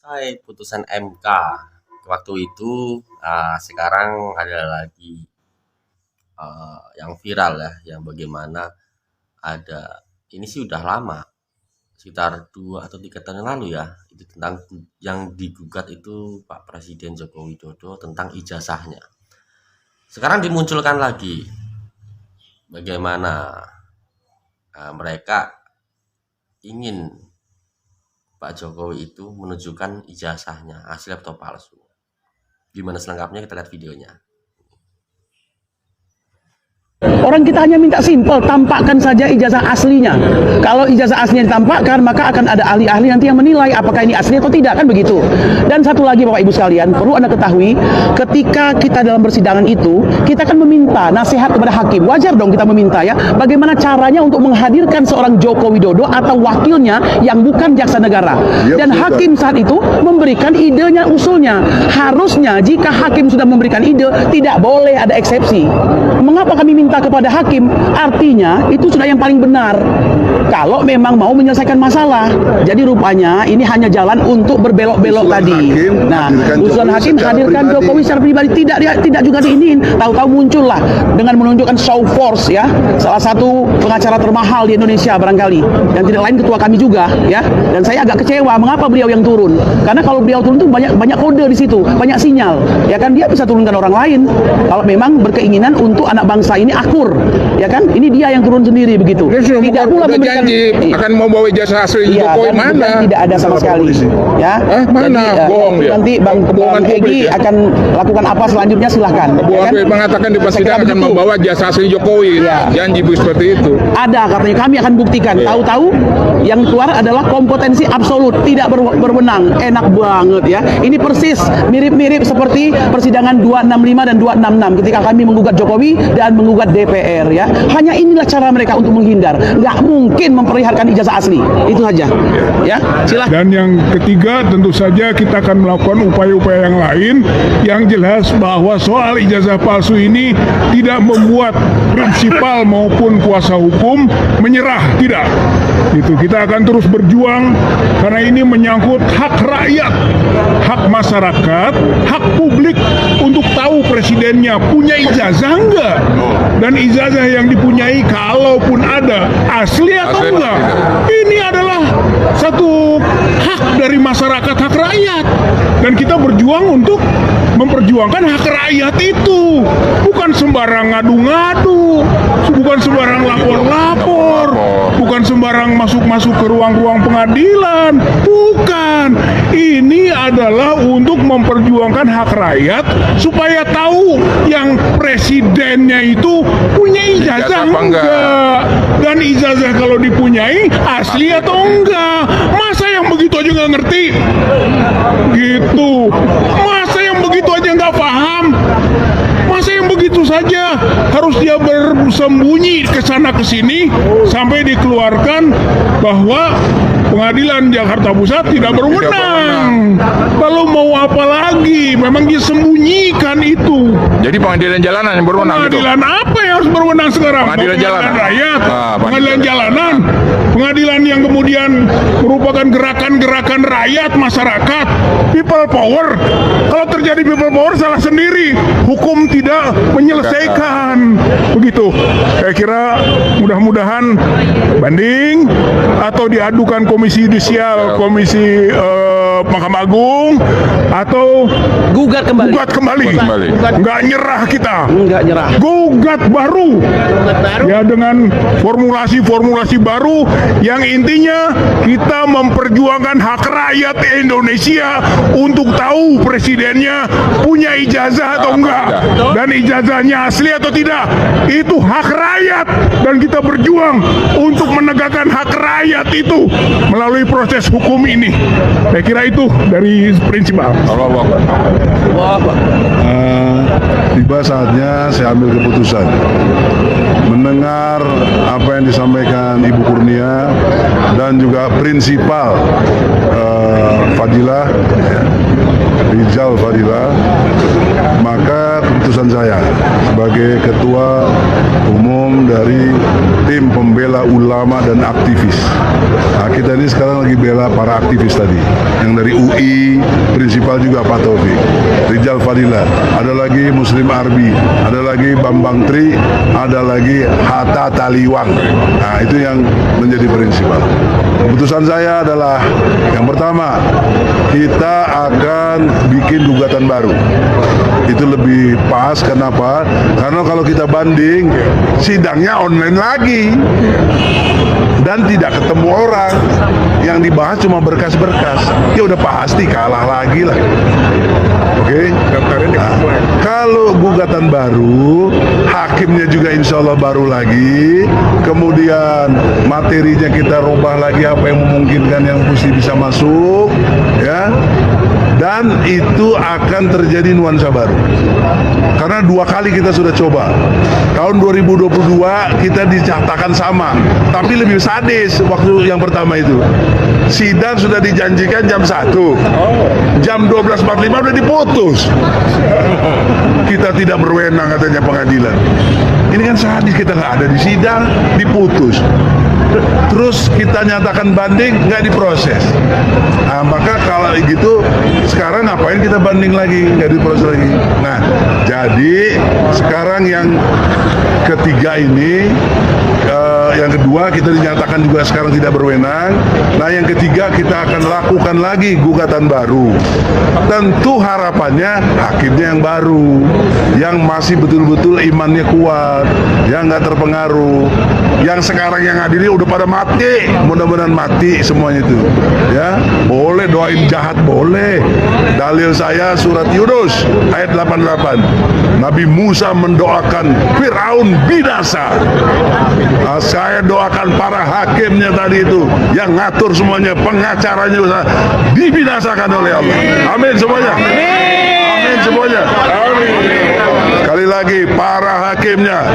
Hai, putusan MK waktu itu, sekarang ada lagi yang viral ya, yang bagaimana ada ini sih udah lama, sekitar 2 atau 3 tahun yang lalu ya, itu tentang yang digugat itu Pak Presiden Joko Widodo tentang ijazahnya. Sekarang dimunculkan lagi bagaimana mereka ingin Pak Jokowi itu menunjukkan ijazahnya asli atau palsu. Gimana selengkapnya kita lihat videonya. Orang kita hanya minta simpel, tampakkan saja ijazah aslinya. Kalau ijazah aslinya ditampakkan, maka akan ada ahli-ahli nanti yang menilai apakah ini asli atau tidak, kan begitu. Dan satu lagi Bapak Ibu sekalian, perlu Anda ketahui, ketika kita dalam persidangan itu, kita akan meminta nasihat kepada hakim. Wajar dong kita meminta ya, bagaimana caranya untuk menghadirkan seorang Joko Widodo atau wakilnya yang bukan jaksa negara. Dan hakim saat itu memberikan idenya, usulnya. Harusnya jika hakim sudah memberikan ide, tidak boleh ada eksepsi. Mengapa kami minta kepada hakim? Artinya itu sudah yang paling benar kalau memang mau menyelesaikan masalah. Jadi rupanya ini hanya jalan untuk berbelok-belok tadi. Nah, usulan hakim hadirkan Jokowi secara pribadi, tidak juga diinin. Tahu-tahu muncullah dengan menunjukkan show force ya, salah satu pengacara termahal di Indonesia barangkali, dan tidak lain ketua kami juga ya. Dan saya agak kecewa mengapa beliau yang turun, karena kalau beliau turun itu banyak kode di situ, banyak sinyal ya kan. Dia bisa turunkan orang lain kalau memang berkeinginan untuk anak bangsa ini akur, ya kan? Ini dia yang turun sendiri begitu. Tidak pula memberikan janji akan membawa ijazah asli Jokowi, mana? Tidak ada sama sekali. Ya. Mana? Bohong ya. Nanti Bang Egy akan lakukan apa selanjutnya silahkan. Ya kan? Mengatakan di persidangan akan membawa ijazah asli Jokowi. Ya. Janji seperti itu. Ada katanya, kami akan buktikan. Tahu-tahu yang keluar adalah kompetensi absolut, tidak berwenang. Enak banget ya. Ini persis mirip-mirip seperti persidangan 265 dan 266 ketika kami menggugat Jokowi dan menggugat DPR ya. Hanya inilah cara mereka untuk menghindar. Nggak mungkin memperlihatkan ijazah asli. Itu saja. Ya, silakan. Dan yang ketiga tentu saja kita akan melakukan upaya-upaya yang lain yang jelas bahwa soal ijazah palsu ini tidak membuat prinsipal maupun kuasa hukum menyerah, tidak. Itu kita akan terus berjuang karena ini menyangkut hak rakyat, hak masyarakat, hak publik untuk tahu presidennya punya ijazah enggak, dan ijazah yang dipunyai kalaupun ada asli atau enggak. Ini adalah satu hak dari masyarakat, hak rakyat, dan kita berjuang untuk memperjuangkan hak rakyat itu, bukan sembarang ngadu-ngadu, bukan sembarang lapor-lapor, bukan sembarang masuk-masuk ke ruang-ruang pengadilan, bukan. Ini adalah untuk memperjuangkan hak rakyat supaya tahu yang presidennya itu punya ijazah enggak, dan ijazah kalau dipunyai asli atau enggak. Masa yang begitu aja nggak ngerti gitu, masa yang begitu aja nggak paham, masa yang begitu saja harus dia bersembunyi ke sana ke sini sampai dikeluarkan bahwa Pengadilan Jakarta Pusat tidak berwenang. Lalu mau apa lagi? Memang disembunyikan itu. Jadi pengadilan jalanan yang berwenang. Pengadilan gitu? Apa yang harus berwenang sekarang? Pengadilan jalanan rakyat, pengadilan jalanan, pengadilan yang kemudian merupakan gerakan-gerakan rakyat, masyarakat, people power. Kalau terjadi people power salah sendiri, hukum tidak menyelesaikan. Begitu. Saya kira mudah-mudahan banding atau diadukan Komisi Yudisial, Komisi Mahkamah Agung, atau gugat kembali. Nggak nyerah kita. Nggak nyerah. Gugat baru. Ya, dengan formulasi baru yang intinya kita memperjuangkan hak rakyat Indonesia untuk tahu presidennya punya ijazah atau enggak, dan ijazahnya asli atau tidak. Itu hak rakyat, dan kita berjuang untuk menegakkan hak rakyat itu melalui proses hukum ini. Saya kira itu dari prinsipal. Tiba saatnya saya ambil keputusan. Mendengar apa yang disampaikan Ibu Kurnia dan juga prinsipal Fadilah, Rizal Fadilah, maka keputusan saya sebagai Ketua Umum umum dari tim pembela ulama dan aktivis. Nah, kita ini sekarang lagi bela para aktivis tadi, yang dari UI, prinsipal juga Pak Taufik, Rijal Fadila, ada lagi Muslim Arbi, ada lagi Bambang Tri, ada lagi Hatta Taliwang. Nah, itu yang menjadi prinsipal. Keputusan saya adalah yang pertama, kita akan bikin gugatan baru. Itu lebih pas, kenapa? Karena kalau kita banding, sidangnya online lagi dan tidak ketemu orang, yang dibahas cuma berkas-berkas. Ya udah pasti kalah lagi lah. Oke? Nah, kalau gugatan baru, hakimnya juga insya Allah baru lagi, kemudian materinya kita rubah lagi apa yang memungkinkan yang mesti bisa masuk, ya. Dan itu akan terjadi nuansa baru. Karena 2 kali kita sudah coba. Tahun 2022 kita dicatatkan sama, tapi lebih sadis waktu yang pertama itu. Sidang sudah dijanjikan jam 1. Jam 12.45 udah diputus. Kita tidak berwenang katanya pengadilan. Ini kan sadis, kita nggak ada di sidang, diputus. Terus kita nyatakan banding, nggak diproses. Nah, maka kalau gitu sekarang ngapain kita banding lagi, nggak diproses lagi. Nah, jadi sekarang yang ketiga ini, yang kedua kita dinyatakan juga sekarang tidak berwenang. Nah, yang ketiga kita akan lakukan lagi gugatan baru. Tentu harapannya hakimnya yang baru, yang masih betul-betul imannya kuat, yang nggak terpengaruh. Yang sekarang yang hadiri udah pada mati, mudah-mudahan mati semuanya itu. Ya, boleh doain jahat boleh. Dalil saya surat Yunus ayat 88. Nabi Musa mendoakan Firaun binasa. Nah, saya doakan para hakimnya tadi itu yang ngatur semuanya, pengacaranya dibinasakan oleh Allah. Amin semuanya. Amin semuanya. Amin. Sekali lagi, para hakimnya,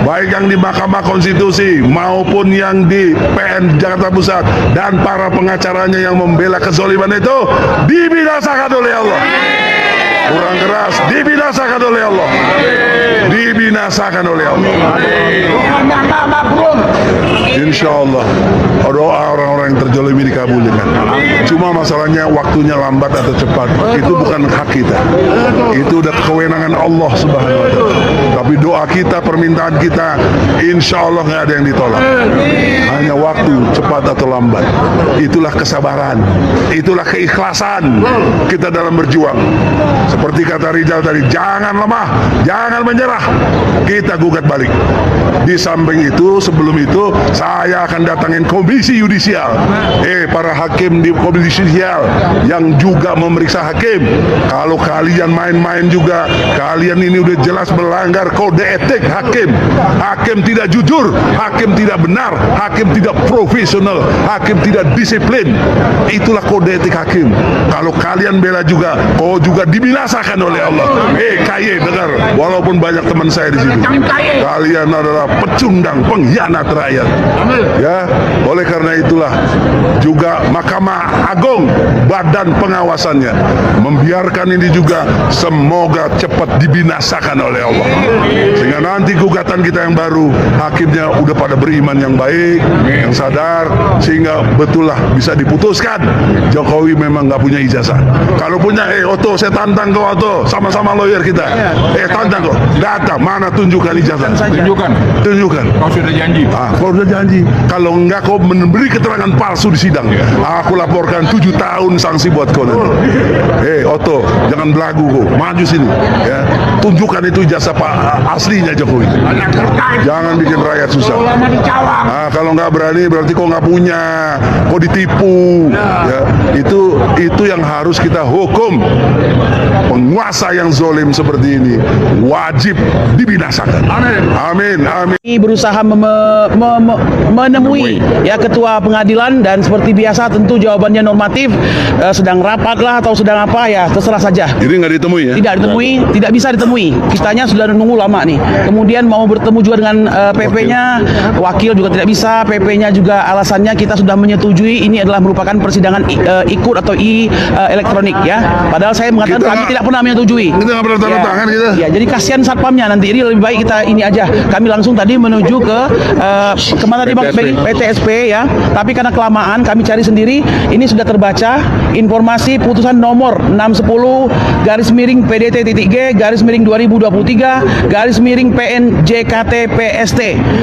baik yang di Mahkamah Konstitusi maupun yang di PN Jakarta Pusat dan para pengacaranya yang membela kezaliman itu dibinasakan oleh Allah. Kurang keras, dibinasakan oleh Allah. Dibinasakan oleh Allah. Insya Allah doa orang-orang yang terzalimi dikabulkan. Cuma masalahnya waktunya lambat atau cepat, itu bukan hak kita. Itu udah kewenangan Allah Subhanahu wa Ta'ala. Tapi doa kita, permintaan kita, insya Allah nggak ada yang ditolak. Hanya waktu cepat atau lambat. Itulah kesabaran, itulah keikhlasan kita dalam berjuang. Seperti kata Rizal tadi, jangan lemah, jangan menyerah. Kita gugat balik. Di samping itu, sebelum itu, saya akan datangin komisi yudisial. Para hakim di komisi yudisial yang juga memeriksa hakim. Kalau kalian main-main juga, kalian ini udah jelas melanggar kode etik hakim. Hakim tidak jujur, hakim tidak benar, hakim tidak profesional, hakim tidak disiplin. Itulah kode etik hakim. Kalau kalian bela juga, kau juga dibinasakan oleh Allah. KY dengar, walaupun banyak teman saya di sini, kalian adalah pecundang, pengkhianat rakyat. Ya, oleh karena itulah juga Mahkamah Agung, badan pengawasannya, membiarkan ini juga semoga cepat dibinasakan oleh Allah. Sehingga nanti gugatan kita yang baru, hakimnya udah pada beriman yang baik, yang sadar, sehingga betul lah bisa diputuskan Jokowi memang nggak punya ijazah. Kalau punya, Otto, saya tantang kau Otto, sama-sama lawyer kita. Tantang kau, datang, mana tunjukkan ijazah? Tunjukkan. Kau sudah janji. Kau sudah janji. Kalau enggak kau memberi keterangan palsu di sidang, aku laporkan 7 tahun sanksi buat kau nanti. Otto, jangan belagu kau, maju sini. Ya, tunjukkan itu ijazah Pak aslinya Jokowi. Jangan bikin rakyat susah. Kalau nggak berani berarti kau nggak punya, kau ditipu. Ya, itu yang harus kita hukum. Penguasa yang zolim seperti ini wajib dibinasakan. Amin. Amin. Berusaha menemui ya ketua pengadilan, dan seperti biasa tentu jawabannya normatif, sedang rapat lah atau sedang apa ya terserah saja. Jadi nggak ditemui ya? Tidak ditemui, tidak bisa ditemui. Kitanya sudah nunggu lama nih. Kemudian mau bertemu juga dengan PP-nya, wakil juga tidak bisa. PP-nya juga alasannya kita sudah menyetujui ini adalah merupakan persidangan ikut atau elektronik ya. Padahal saya mengatakan kami tidak pernah menyetujui. Kita nggak pernah tanda tangan kita. Ya, jadi kasihan satpamnya nanti. Ini lebih baik kita ini aja. Kami langsung tadi menuju ke kemana di PTSP ya. Tapi karena kelamaan kami cari sendiri. Ini sudah terbaca informasi putusan nomor 610-G/2023/PN-JKT-PST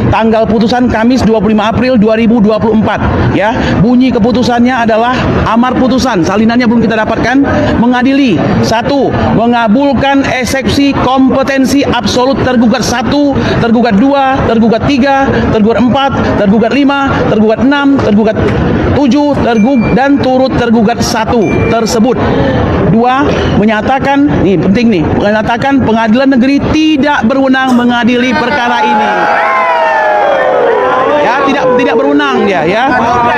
tanggal putusan Kamis 25 April 2024 ya. Bunyi keputusannya adalah amar putusan, salinannya belum kita dapatkan, mengadili 1. Mengabulkan eksepsi kompetensi absolut tergugat 1, tergugat 2, tergugat 3, tergugat 4, tergugat 5, tergugat 6, tergugat 7, dan turut tergugat 1 tersebut. 2. Menyatakan, nih penting nih, menyatakan pengadilan negeri tidak berwenang mengadili perkara ini. Ya, tidak berwenang dia ya.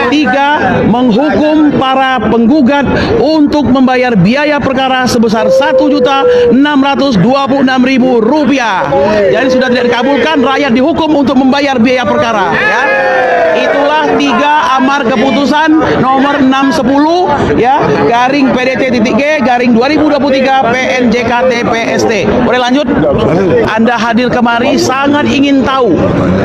3. Menghukum para penggugat untuk membayar biaya perkara sebesar Rp1.626.000. Jadi sudah tidak dikabulkan, rakyat dihukum untuk membayar biaya perkara ya. Itulah 3 amar keputusan nomor 610 ya /PDT.G/2023 PN-JKT-PST. Boleh lanjut? Anda hadir kemari sangat ingin tahu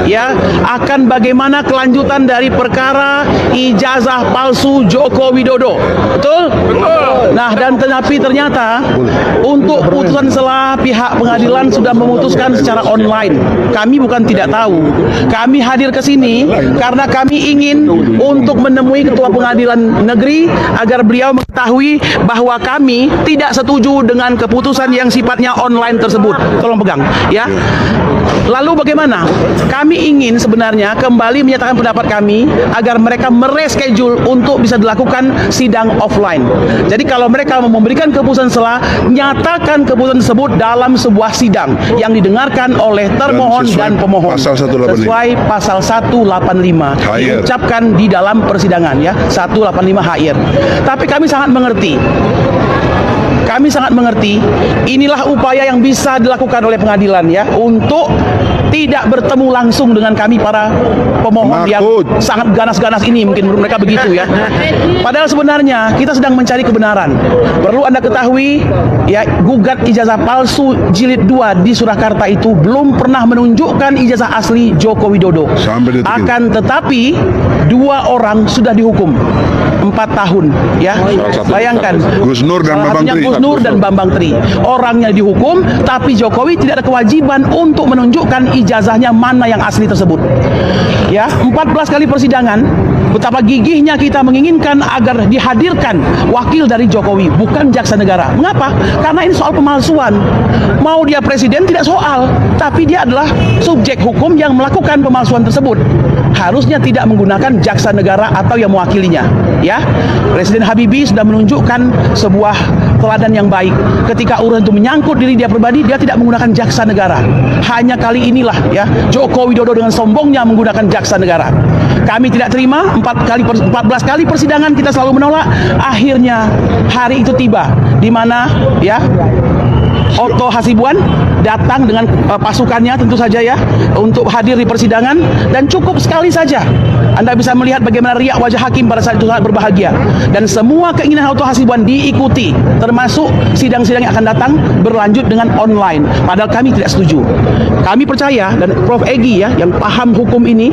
ya akan bagaimana kelanjutan dari perkara ijazah palsu Joko Widodo. Betul? Nah, dan ternyata untuk putusan selah pihak pengadilan sudah memutuskan secara online. Kami bukan tidak tahu. Kami hadir ke sini karena kami ingin untuk menemui Ketua Pengadilan Negeri agar beliau mengetahui bahwa kami tidak setuju dengan keputusan yang sifatnya online tersebut. Tolong pegang ya. Lalu bagaimana? Kami ingin sebenarnya kembali menyatakan pendapat kami agar mereka mereschedule untuk bisa dilakukan sidang offline. Jadi kalau mereka memberikan keputusan selah, nyatakan keputusan tersebut dalam sebuah sidang yang didengarkan oleh termohon dan pemohon sesuai pasal 185 diucapkan di dalam persidangan ya, 185 HR. Tapi kami sangat mengerti. Kami sangat mengerti, inilah upaya yang bisa dilakukan oleh pengadilan ya untuk tidak bertemu langsung dengan kami para pemohon yang sangat ganas-ganas ini, mungkin menurut mereka begitu ya. Padahal sebenarnya kita sedang mencari kebenaran. Perlu Anda ketahui ya, gugat ijazah palsu jilid 2 di Surakarta itu belum pernah menunjukkan ijazah asli Joko Widodo. Akan tetapi 2 orang sudah dihukum 4 tahun ya. Bayangkan, Gus Nur dan Bambang Tri. Gus Nur dan Bambang Tri. Orangnya dihukum, tapi Jokowi tidak ada kewajiban untuk menunjukkan ijazahnya mana yang asli tersebut. Ya, 14 kali persidangan, betapa gigihnya kita menginginkan agar dihadirkan wakil dari Jokowi, bukan jaksa negara. Mengapa? Karena ini soal pemalsuan. Mau dia presiden tidak soal, tapi dia adalah subjek hukum yang melakukan pemalsuan tersebut. Harusnya tidak menggunakan jaksa negara atau yang mewakilinya. Ya, Presiden Habibie sudah menunjukkan sebuah teladan yang baik. Ketika urusan itu menyangkut diri dia pribadi, dia tidak menggunakan jaksa negara. Hanya kali inilah ya Joko Widodo dengan sombongnya menggunakan jaksa negara. Kami tidak terima. 14 kali persidangan kita selalu menolak. Akhirnya hari itu tiba di mana ya Otto Hasibuan datang dengan pasukannya tentu saja ya untuk hadir di persidangan, dan cukup sekali saja Anda bisa melihat bagaimana riak wajah hakim pada saat itu sangat berbahagia, dan semua keinginan Otto Hasibuan diikuti, termasuk sidang-sidang yang akan datang berlanjut dengan online. Padahal kami tidak setuju. Kami percaya, dan Prof. Egy ya yang paham hukum ini,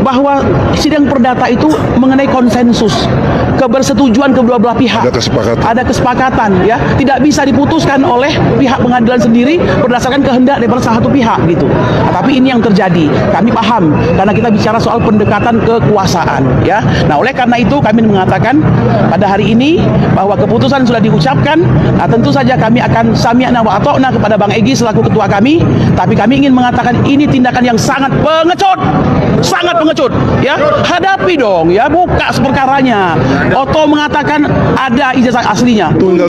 bahwa sidang perdata itu mengenai konsensus, kebersetujuan kedua belah pihak. Ada kesepakatan ya, tidak bisa diputuskan oleh pihak pengadilan sendiri berdasarkan kehendak daripada salah satu pihak gitu. Tapi ini yang terjadi. Kami paham karena kita bicara soal pendekatan kekuasaan ya. Nah, oleh karena itu kami mengatakan pada hari ini bahwa keputusan sudah diucapkan. Nah, tentu saja kami akan sami'na wa ata'na kepada Bang Egy selaku ketua kami, tapi kami ingin mengatakan ini tindakan yang sangat pengecut. Sangat pengecut ya. Hadapi dong ya, buka perkaranya. Oto mengatakan ada ijazah aslinya. Tinggal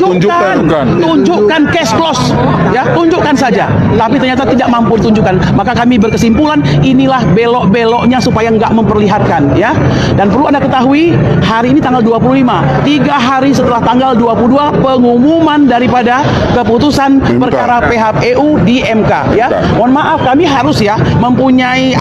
Tunjukkan cash flows, ya, tunjukkan saja. Tapi ternyata tidak mampu ditunjukkan. Maka kami berkesimpulan inilah belok-beloknya supaya nggak memperlihatkan, ya. Dan perlu Anda ketahui, hari ini tanggal 25, 3 hari setelah tanggal 22 pengumuman daripada keputusan perkara PHPU di MK, ya. Mohon maaf, kami harus ya mempunyai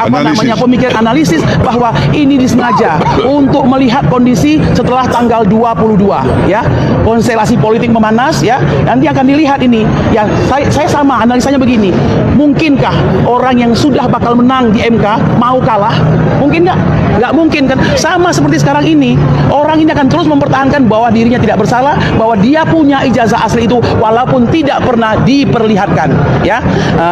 pemikiran analisis bahwa ini disengaja untuk melihat kondisi setelah tanggal 22, ya. Konstelasi politik memanas, ya. Nanti akan dilihat ini. Ya, saya sama analisanya begini. Mungkinkah orang yang sudah bakal menang di MK mau kalah? Mungkin nggak? Nggak mungkin kan? Sama seperti sekarang ini, orang ini akan terus mempertahankan bahwa dirinya tidak bersalah, bahwa dia punya ijazah asli itu walaupun tidak pernah diperlihatkan, ya.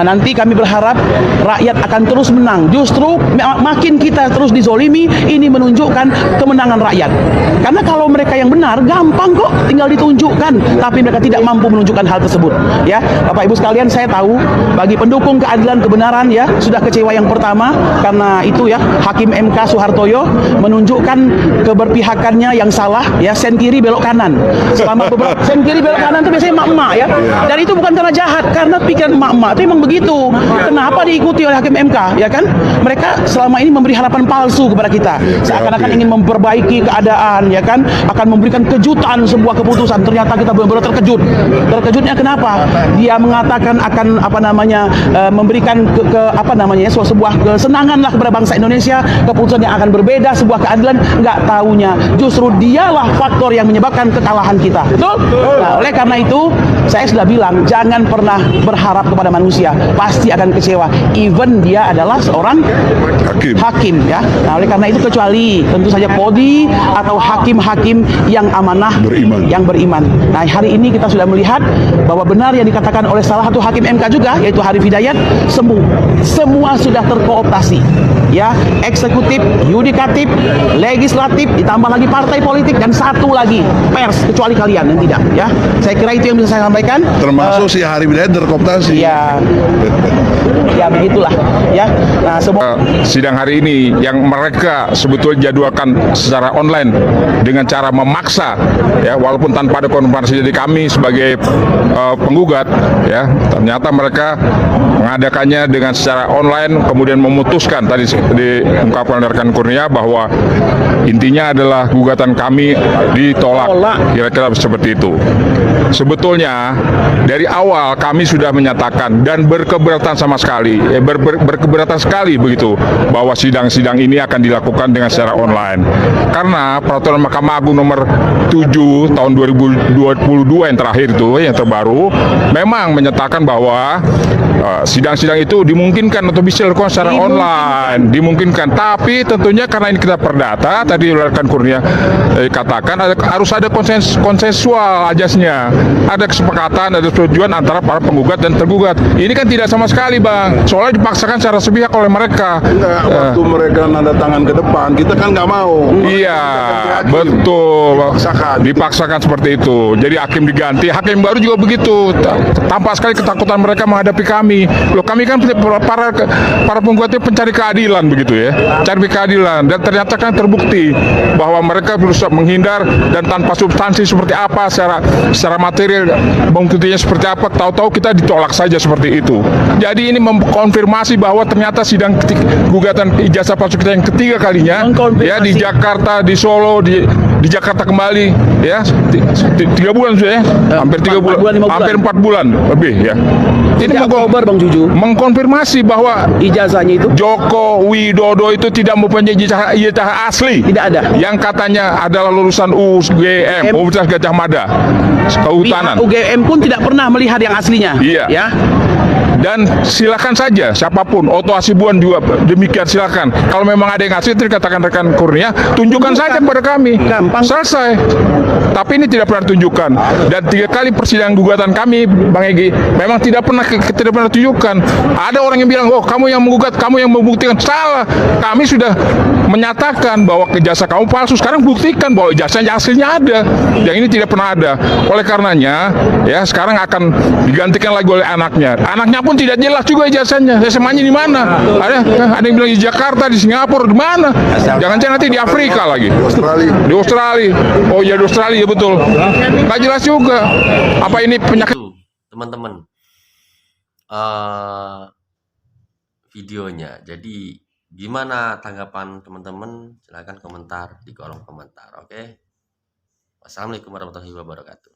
Nanti kami berharap rakyat akan terus menang. Justru makin kita terus dizolimi, ini menunjukkan kemenangan rakyat. Karena kalau mereka yang benar, gampang kok, tinggal ditunjukkan. Tapi mereka tidak mampu menunjukkan hal tersebut, ya. Bapak Ibu sekalian, saya tahu bagi pendukung keadilan kebenaran, ya, sudah kecewa yang pertama karena itu, ya, Hakim MK Soehartoyo menunjukkan keberpihakannya yang salah, ya, sen kiri belok kanan. Selama beberapa sen kiri belok kanan itu biasanya emak-emak, ya. Dan itu bukan karena jahat, karena pikiran emak-emak itu memang begitu. Kenapa diikuti oleh Hakim MK, ya kan? Mereka selama ini memberi harapan palsu kepada kita, seakan-akan ingin memperbaiki keadaan, ya kan? Akan memberikan kejutan sebuah keputusan. Ternyata kita benar-benar terkejut. Terkejutnya kenapa? Dia mengatakan akan memberikan sebuah kesenangan lah kepada bangsa Indonesia, keputusan yang akan berbeda, sebuah keadilan. Nggak tahunya justru dialah faktor yang menyebabkan kekalahan kita. Betul? Nah, oleh karena itu saya sudah bilang jangan pernah berharap kepada manusia, pasti akan kecewa. Even dia adalah seorang hakim, ya. Nah, oleh karena itu kecuali tentu saja kodi atau hakim-hakim yang amanah, yang beriman. Nah, hari ini kita sudah melihat bahwa benar yang dikatakan oleh salah satu hakim MK juga, yaitu Harif Hidayat, semua sudah terkooptasi, ya, eksekutif, yudikatif, legislatif, ditambah lagi partai politik, dan satu lagi pers, kecuali kalian yang tidak, ya. Saya kira itu yang bisa saya sampaikan. Termasuk si Harif Hidayat terkooptasi. Ya, ya begitulah, ya. Nah, sidang hari ini yang mereka sebetulnya jadwalkan secara online dengan cara memaksa, ya, walaupun tanpa ada konfirmasi dari kami sebagai penggugat, ya, ternyata mereka mengadakannya dengan secara online, kemudian memutuskan tadi diungkapkan oleh rekan Kurnia bahwa intinya adalah gugatan kami ditolak, kira-kira seperti itu. Sebetulnya dari awal kami sudah menyatakan dan berkeberatan sama sekali, berkeberatan sekali begitu, bahwa sidang-sidang ini akan dilakukan dengan secara online. Karena peraturan Mahkamah Agung nomor 7 tahun 2022 yang terakhir itu, yang terbaru, memang menyatakan bahwa sidang-sidang itu dimungkinkan atau bisa dilakukan secara online, dimungkinkan. Tapi tentunya karena ini kita perdata, tadi rekan Kurnia katakan harus ada konsensual ajasnya, ada kesepakatan, ada tujuan antara para penggugat dan tergugat. Ini kan tidak sama sekali, Bang. Soalnya dipaksakan secara sepihak oleh mereka. Enggak, waktu mereka nanda tangan ke depan, kita kan nggak mau. Iya, betul. Dipaksakan seperti itu. Jadi hakim diganti, hakim baru juga begitu. Tampak sekali ketakutan mereka menghadapi kami. Loh, kami kan para penggugat itu pencari keadilan begitu, ya. Cari keadilan, dan ternyata kan terbukti bahwa mereka berusaha menghindar dan tanpa substansi seperti apa, secara material buktinya seperti apa, tahu-tahu kita ditolak saja seperti itu. Jadi ini mengkonfirmasi bahwa ternyata sidang gugatan ijazah palsu kita yang ketiga kalinya, ya, di Jakarta, di Solo, di Jakarta kembali, ya, 3 bulan sudah, ya, hampir 3 bulan, hampir 4 bulan lebih, ya. Ini mengkonfirmasi bahwa ijazahnya itu Joko Widodo itu tidak mempunyai ijazah asli. Tidak ada. Yang katanya adalah lulusan UGM, Universitas Gajah Mada, Kehutanan. UGM pun tidak pernah melihat yang aslinya. Iya. Ya. Dan silakan saja siapapun, Oto Hasibuan juga demikian, silakan. Kalau memang ada yang asli, dikatakan rekan Kurnia, tunjukkan saja kepada kami. Gampang. Selesai. Tapi ini tidak pernah tunjukkan. Dan 3 kali persidangan gugatan kami, Bang Egy, memang tidak pernah tunjukkan. Ada orang yang bilang, oh, kamu yang menggugat, kamu yang membuktikan. Salah. Kami sudah menyatakan bahwa ijazah kamu palsu. Sekarang buktikan bahwa ijazahnya aslinya ada. Yang ini tidak pernah ada. Oleh karenanya, ya, sekarang akan digantikan lagi oleh anaknya. Anaknya pun pun tidak jelas juga ijazahnya. SMA-nya di mana? Ada yang bilang di Jakarta, di Singapura, di mana? Jangan-jangan nanti di Afrika lagi. Di Australia. Oh ya di Australia betul. Nggak jelas juga. Apa ini penyakit? Itu teman-teman videonya. Jadi gimana tanggapan teman-teman? Silahkan komentar di kolom komentar. Oke. Wassalamualaikum warahmatullahi wabarakatuh.